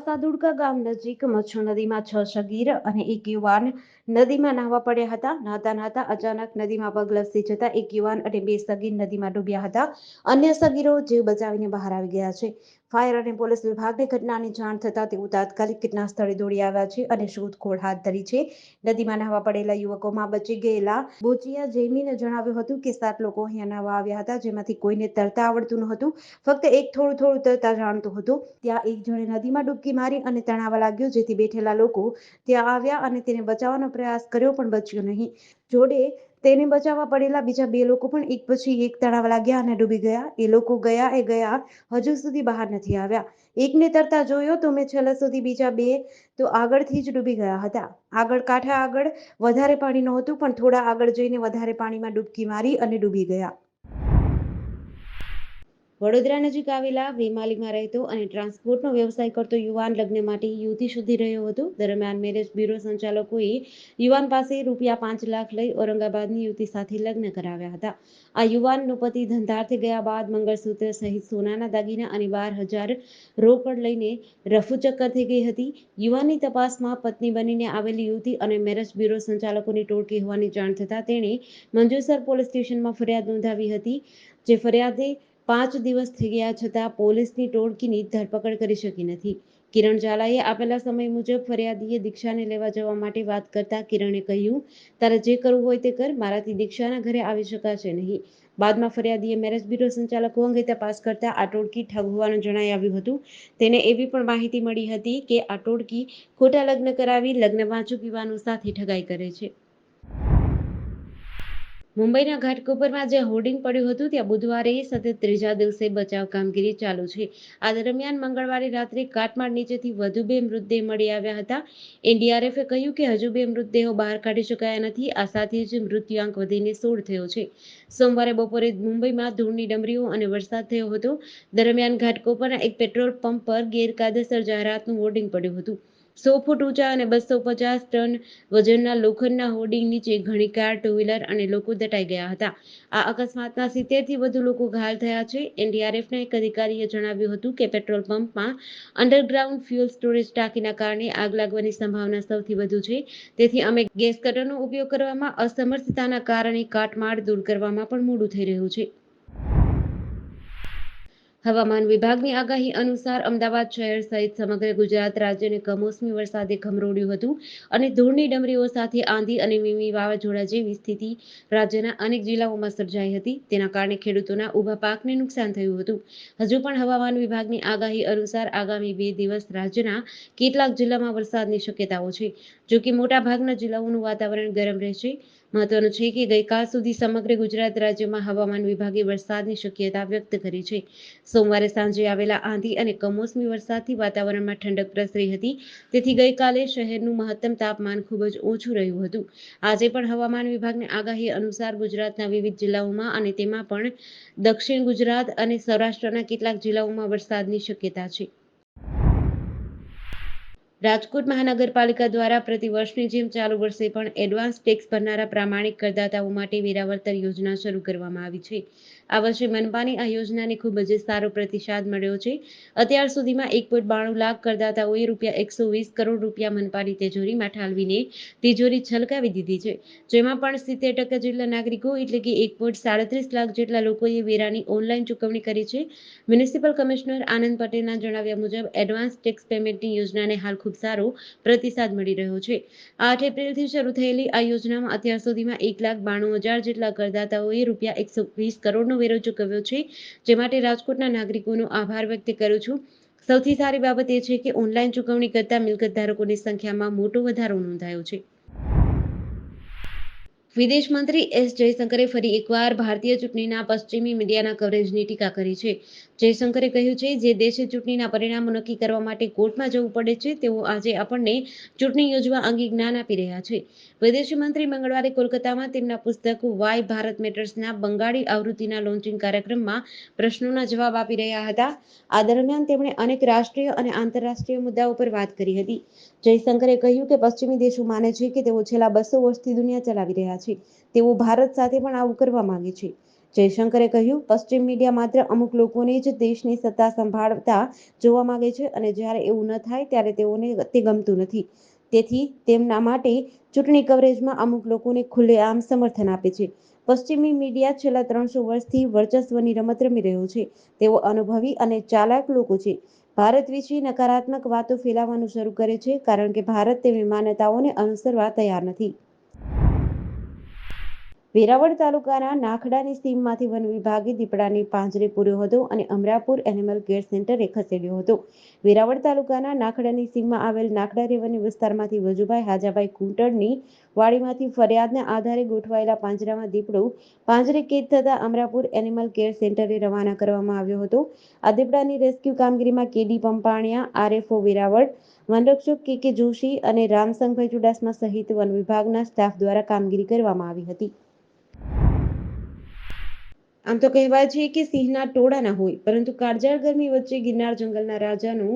સાદુડકા ગામ નજીક મચ્છુ નદીમાં 6 સગીર અને એક યુવાન નદીમાં નાહવા પડ્યા હતા. નહાતા નહાતા અચાનક નદીમાં પગ લપસી જતા એક યુવાન અને 2 સગીર નદીમાં ડૂબ્યા હતા. અન્ય સગીરો જીવ બચાવીને બહાર આવી ગયા છે. ફાયર અને પોલીસ વિભાગને ઘટનાની જાણ થતાં તેઓ તાત્કાલિક ઘટના સ્થળે દોડી આવ્યા છે અને શોધખોળ હાથ ધરી છે. નદીમાં નાહવા પડેલા યુવકોમાં બચી ગયેલા બોચિયા જૈમીને જણાવ્યું હતું કે 7 લોકો અહીંયા નાહવા આવ્યા હતા, જેમાંથી કોઈને તરતા આવડતું નહોતું. ફક્ત એક થોડું તરતા જાણતું હતું. ત્યાં એક જણે નદીમાં ડૂબકી મારી અને તણાવા લાગ્યો, જેથી બેઠેલા લોકો ત્યાં આવ્યા અને તેને બચાવવાનો પ્રયાસ કર્યો પણ બચ્યો નહીં. જોડે તેને બચાવવા પડેલા બીજા 2 લોકો પણ એક પછી એક તણાવા લાગ્યા અને ડૂબી ગયા. એ લોકો ગયા હજુ સુધી બહાર નથી આવ્યા. એકને તરતા જોયો તો મેં છેલ્લે સુધી, બીજા 2 તો આગળથી જ ડૂબી ગયા હતા. કાંઠા આગળ વધારે પાણી નહોતું, પણ થોડા આગળ જઈને વધારે પાણીમાં ડૂબકી મારી અને ડૂબી ગયા. વડોદરા નજીક આવેલા વેમાલીમાં રહેતો અને ટ્રાન્સપોર્ટનો વ્યવસાય કરતો યુવાન લગ્ન માટે યુવતી શોધી રહ્યો હતો. દરમિયાન મેરેજ બ્યુરો સંચાલકોએ યુવાન પાસે ₹5 લાખ લઈ ઔરંગાબાદની યુવતી સાથે લગ્ન કરાવ્યા હતા. આ યુવાનનો પતિ ધંધાર્થે ગયા બાદ મંગળસૂત્ર સહિત સોનાના દાગીના અને 12,000 રોકડ લઈને રફુચક્કર થઈ ગઈ હતી. યુવાનની તપાસમાં પત્ની બનીને આવેલી યુવતી અને મેરેજ બ્યુરો સંચાલકોની ટોળકી હોવાની જાણ થતાં તેણે મંજુસર પોલીસ સ્ટેશનમાં ફરિયાદ નોંધાવી હતી. જે ફરિયાદે 5 દિવસ થઈ ગયા છતાં પોલીસની ટોળકીની ધરપકડ કરી શકી નથી. કિરણ ઝાલાએ આપેલા સમય મુજબ ફરિયાદીએ દીક્ષાને લેવા જવા માટે વાત કરતા કિરણે કહ્યું, તારે જે કરવું હોય તે કર, મારાથી દીક્ષાના ઘરે આવી શકાશે નહીં. બાદમાં ફરિયાદીએ મેરેજ બ્યુરો સંચાલકો અંગે તપાસ કરતા આ ટોળકી ઠગ હોવાનું જણાઈ આવ્યું હતું. તેને એવી પણ માહિતી મળી હતી કે આ ટોળકી ખોટા લગ્ન કરાવી લગ્નમાં છુપીવાનો સાથે ઠગાઈ કરે છે. મુંબઈના ઘાટકોપરમાં જ્યાં હોર્ડિંગ પડ્યું હતું ત્યાં બુધવારે સતત 3જા દિવસે બચાવ કામગીરી ચાલુ છે. આ દરમિયાન મંગળવારે રાત્રે કાટમાળ નીચેથી વધુ 2 મૃતદેહ મળી આવ્યા હતા. એનડીઆરએફે કહ્યું કે હજુ 2 મૃતદેહો બહાર કાઢી શકાયા નથી. આ સાથે જ મૃત્યુઆંક વધીને 16 થયો છે. સોમવારે બપોરે મુંબઈમાં ધૂળની ડમરીઓ અને વરસાદ થયો હતો. દરમિયાન ઘાટકોપરના એક પેટ્રોલ પંપ પર ગેરકાયદેસર જાહેરાતનું હોર્ડિંગ પડ્યું હતું. 100 ફૂટ ઊંચા અને 250 ટન વજનના લોખંડના હોર્ડિંગ નીચે ઘણી કાર, ટુ વ્હીલર અને લોકો દટાઈ ગયા હતા. આ અકસ્માતમાં 70થી વધુ લોકો ઘાયલ થયા છે. એનડીઆરએફના એક અધિકારીએ જણાવ્યું હતું કે પેટ્રોલ પંપમાં અંડરગ્રાઉન્ડ ફ્યુઅલ સ્ટોરેજ ટાંકીના કારણે આગ લાગવાની સંભાવના સૌથી વધુ છે. તેથી અમે ગેસ કટરનો ઉપયોગ કરવામાં અસમર્થતાના કારણે કાટમાળ દૂર કરવામાં પણ મોડું થઈ રહ્યું છે. હવામાન વિભાગની આગાહી અનુસાર અમદાવાદ શહેર સહિત સમગ્ર ગુજરાત રાજ્યને કમોસમી વરસાદે ખમરોડ્યું હતું અને ધૂળની ડમરીઓ સાથે આંધી અને મીમી વાવાઝોડા જેવી સ્થિતિ રાજ્યના અનેક જિલ્લાઓમાં સર્જાઈ હતી. તેના કારણે ખેડૂતોના ઊભા પાકને નુકસાન થયું હતું. હજુ પણ હવામાન વિભાગની આગાહી અનુસાર આગામી 2 દિવસ રાજ્યના કેટલાક જિલ્લામાં વરસાદની શક્યતાઓ છે. જો કે મોટાભાગના જિલ્લાઓનું વાતાવરણ ગરમ રહેશે. મહત્વનું છે કે ગઈકાલ સુધી સમગ્ર ગુજરાત રાજ્યમાં હવામાન વિભાગે વરસાદની શક્યતા વ્યક્ત કરી છે. સોમવારે સાંજે આવેલા આંધી અને કમોસમી વરસાદથી વાતાવરણમાં ઠંડક પ્રસરી હતી. તેથી ગઈકાલે શહેરનું મહત્તમ તાપમાન ખૂબ જ ઓછું રહ્યું હતું. આજે પણ હવામાન વિભાગની આગાહી અનુસાર ગુજરાતના વિવિધ જિલ્લાઓમાં અને તેમાં પણ દક્ષિણ ગુજરાત અને સૌરાષ્ટ્રના કેટલાક જિલ્લાઓમાં વરસાદની શક્યતા છે. રાજકોટ મહાનગરપાલિકા દ્વારા પ્રતિ વર્ષની જેમ ચાલુ વર્ષે પણ એડવાન્સ ટેક્સ ભરનારા પ્રામાણિક કરદાતાઓ માટે વેરાવળતર યોજના શરૂ કરવામાં આવી છે. આ વર્ષે મનપાની આ યોજનાને ખૂબ જ સારો પ્રતિસાદ મળ્યો છે. અત્યાર સુધીમાં 1.92 લાખ કરદાતાઓએ ₹120 કરોડ મનપાની તિજોરીમાં ઠાલવીને તિજોરી છલકાવી દીધી છે. જેમાં પણ 70% જેટલા નાગરિકો એટલે કે 1.37 લાખ જેટલા લોકોએ વેરાની ઓનલાઈન ચૂકવણી કરી છે. મ્યુનિસિપલ કમિશનર આનંદ પટેલના જણાવ્યા મુજબ એડવાન્સ ટેક્સ પેમેન્ટની યોજનાને હાલ ખૂબ સારો પ્રતિસાદ મળી રહ્યો છે. 8 એપ્રિલથી શરૂ થયેલી આ યોજનામાં અત્યાર સુધીમાં 1,92,000 જેટલા કરદાતાઓએ ₹120 કરોડનો વેરો ચૂકવ્યો છે. જે માટે રાજકોટના નાગરિકોનો આભાર વ્યક્ત કરું છું. સૌથી સારી બાબત એ છે કે ઓનલાઈન ચૂકવણી કરતા મિલકત ધારકોની સંખ્યામાં મોટો વધારો નોંધાયો છે. વિદેશ મંત્રી એસ જયશંકરે ફરી એકવાર ભારતીય ચૂંટણીના પશ્ચિમી મીડિયાના કવરેજની ટીકા કરી છે. જયશંકરે કહ્યું છે, જે દેશે ચૂંટણીના પરિણામો નક્કી કરવા માટે કોર્ટમાં જવું પડે છે, તેઓ આજે આપણને ચૂંટણી યોજવા અંગે જ્ઞાન આપી રહ્યા છે. વિદેશ મંત્રી મંગળવારે કોલકાતામાં તેમના પુસ્તક વાય ભારત મેટર્સના બંગાળી આવૃત્તિના લોન્ચિંગ કાર્યક્રમમાં પ્રશ્નોના જવાબ આપી રહ્યા હતા. આ દરમિયાન તેમણે અનેક રાષ્ટ્રીય અને આંતરરાષ્ટ્રીય મુદ્દાઓ પર વાત કરી હતી. જયશંકરે કહ્યું કે પશ્ચિમી દેશો માને છે કે તેઓ છેલ્લા 200 વર્ષથી દુનિયા ચલાવી રહ્યા છે. તેઓ ભારત સાથે પણ આવું કરવા માંગે છે. જયશંકરે કહ્યું, પશ્ચિમ મીડિયા માત્ર અમુક લોકોને જ દેશની સત્તા સંભાળતા જોવા માંગે છે અને જ્યારે એવું ન થાય ત્યારે તેઓને તે ગમતું નથી. તેથી તેમના માટે ચૂંટણી કવરેજમાં અમુક લોકોને ખુલ્લેઆમ સમર્થન આપે છે. પશ્ચિમી મીડિયા છેલ્લા 300 વર્ષથી વર્ચસ્વની રમત રમી રહ્યો છે. તેઓ અનુભવી અને ચાલાક લોકો છે. ભારત વિશે નકારાત્મક વાતો ફેલાવવાનું શરૂ કરે છે કારણ કે ભારત તેમની માન્યતાઓને અનુસરવા તૈયાર નથી. વેરાવળ તાલુકાના નાખડાની સીમમાંથી વન વિભાગે દીપડાને પાંજરે પૂર્યો હતો અને અમરાપુર એનિમલ કેર સેન્ટરે ખસેડ્યો હતો. વેરાવળ તાલુકાના નાખડાની સીમમાં આવેલ નાખડા રેવન્યુ વિસ્તારમાંથી વજુભાઈ હાજાભાઈ કુંટડની વાડીમાંથી ફરિયાદના આધારે ગોઠવાયેલા પાંજરામાં દીપડો પાંજરે કેદ થતા અમરાપુર એનિમલ કેર સેન્ટરે રવાના કરવામાં આવ્યો હતો. આ દીપડાની રેસ્ક્યુ કામગીરીમાં કેડી પંપાણિયા, આરએફઓ વેરાવળ, વનરક્ષક કે જોશી અને રામસંગભાઈ ચુડાસમા સહિત વન વિભાગના સ્ટાફ દ્વારા કામગીરી કરવામાં આવી હતી. આમ તો કહેવાય છે કે સિંહના ટોળા ના હોય, પરંતુ કાળઝાળ ગરમી વચ્ચે ગિરનાર જંગલના રાજાનો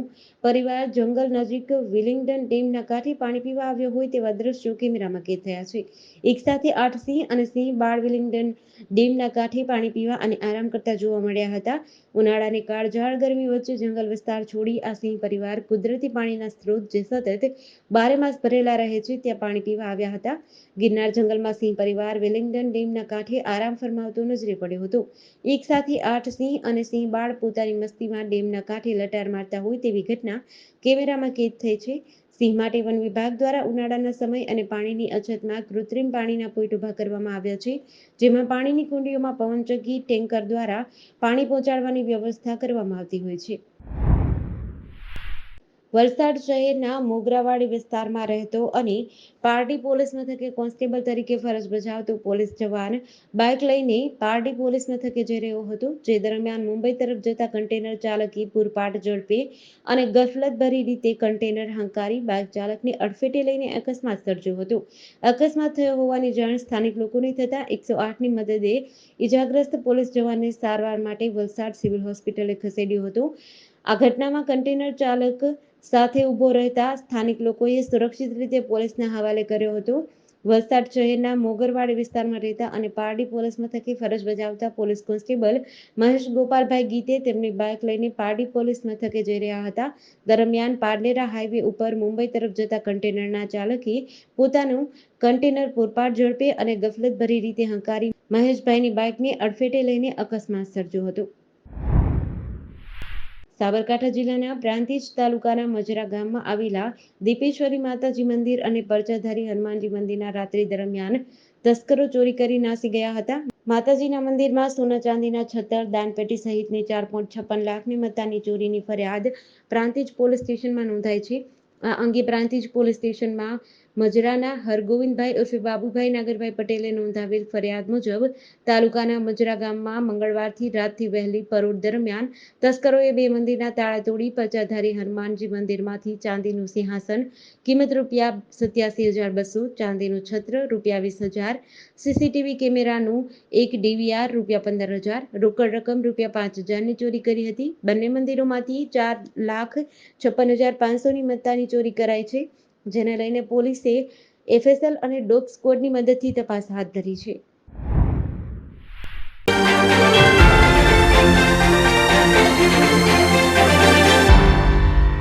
પરિવાર જંગલ નજીક વિલિંગ્ડન ડેમના કાંઠે પાણી પીવા આવ્યો હોય તેવા દ્રશ્યો કેમેરામાં કેદ થયા છે. એક સાથે 8 સિંહ અને સિંહ બાળ વિલિંગ્ડન ડેમના કાંઠે પાણી પીવા અને આરામ કરતા જોવા મળ્યા હતા. ઉનાળાની કાળઝાળ ગરમી વચ્ચે જંગલ વિસ્તાર છોડી આ સિંહ પરિવાર કુદરતી પાણીના સ્ત્રોત જે સતત 12 માસ ભરેલા રહે છે ત્યાં પાણી પીવા આવ્યા હતા. ગિરનાર જંગલમાં સિંહ પરિવાર વિલિંગ્ડન ડેમના કાંઠે આરામ ફરમાવતો નજરે પડ્યો હતો. એક સાથે 8 સિંહ અને સિંહ બાળ પોતાની મસ્તીમાં ડેમના કાંઠે લટાર મારતા હોય તેવી ઘટના કેમેરામાં કેદ થઈ છે. સિંહ માટે વન વિભાગ દ્વારા ઉનાળાના સમય અને પાણીની અછતમાં કૃત્રિમ પાણીના પોઈન્ટ ઊભા કરવામાં આવ્યા છે, જેમાં પાણીની કુંડીઓમાં પવનચક્કી ટેન્કર દ્વારા પાણી પહોંચાડવાની વ્યવસ્થા કરવામાં આવતી હોય છે. વલસાડ શહેરના મોગરાવાડી વિસ્તારમાં રહેતો અને પારડી પોલીસ મથકે કોન્સ્ટેબલ તરીકે ફરજ બજાવતો પોલીસ જવાન બાઇક લઈને પારડી પોલીસ મથકે જઈ રહ્યો હતો. જે દરમિયાન મુંબઈ તરફ જતા કન્ટેનર ચાલકે પૂરપાટ ઝડપે અને ગફલતભરી રીતે કન્ટેનર હંકારી બાઇક ચાલકને અડફેટે લઈને અકસ્માત સર્જ્યો હતો. અકસ્માત થયો હોવાની જાણ સ્થાનિક લોકોને થતા 108ની મદદે ઇજાગ્રસ્ત પોલીસ જવાનને સારવાર માટે વલસાડ સિવિલ હોસ્પિટલે ખસેડ્યો હતો. આ ઘટનામાં કન્ટેનર ચાલક સાથે ઊભો રહેતા સ્થાનિક લોકોએ સુરક્ષિત રીતે પોલીસના હવાલે કર્યો હતો. વલસાડ શહેરના મોગરવાડી વિસ્તારમાં રહેતા અને પારડી પોલીસ મથકે ફરજ બજાવતા પોલીસ કોન્સ્ટેબલ મહેશ ગોપાલભાઈ ગીતે તેમની બાઇક લઈને પારડી પોલીસ મથકે જઈ રહ્યા હતા. દરમિયાન પારનેરા હાઈવે ઉપર મુંબઈ તરફ જતા કન્ટેનરના ચાલકે પોતાનું કન્ટેનર પૂરપાટ ઝડપે અને ગફલતભરી રીતે હંકારી મહેશભાઈની બાઇકને અડફેટે લઈને અકસ્માત સર્જ્યો હતો. સાબરકાંઠા જિલ્લાના પ્રાંતિજ તાલુકાના મજરા ગામમાં આવેલા દીપેશ્વરી માતાજી મંદિર અને પરચાધારી હનુમાનજી મંદિરના રાત્રિ દરમિયાન તસ્કરો ચોરી કરી નાસી ગયા હતા. માતાજીના મંદિરમાં સોના ચાંદીના છત્તર, દાનપેટી સહિતની 4.56 લાખની મત્તાની ચોરીની ફરિયાદ પ્રાંતિજ પોલીસ સ્ટેશનમાં નોંધાઈ છે. આ અંગે પ્રાંતિજ પોલીસ સ્ટેશનમાં મજરાના હરગોવિંદભાઈ ઉર્ફે બાબુભાઈ નાગરભાઈ પટેલે નોંધાવેલ ફરિયાદ મુજબ તાલુકાના મજરા ગામમાં મંગળવારથી રાતથી વહેલી પરોઢ દરમિયાન તસ્કરોએ બે મંદિરના તાળા તોડી પરચાધારી હનુમાનજી મંદિરમાંથી ચાંદીનું સિંહાસન કિંમત ₹87,200, ચાંદીનું છત્ર ₹20,000, સીસીટીવી કેમેરાનું એક ડીવીઆર ₹15,000, રોકડ રકમ ₹5,000ની ચોરી કરી હતી. બંને મંદિરોમાંથી 4,56,500ની મત્તાની ચોરી કરાઈ છે, જેને લઈને પોલીસે એફએસએલ અને ડોગ સ્ક્વોડની મદદથી તપાસ હાથ ધરી છે.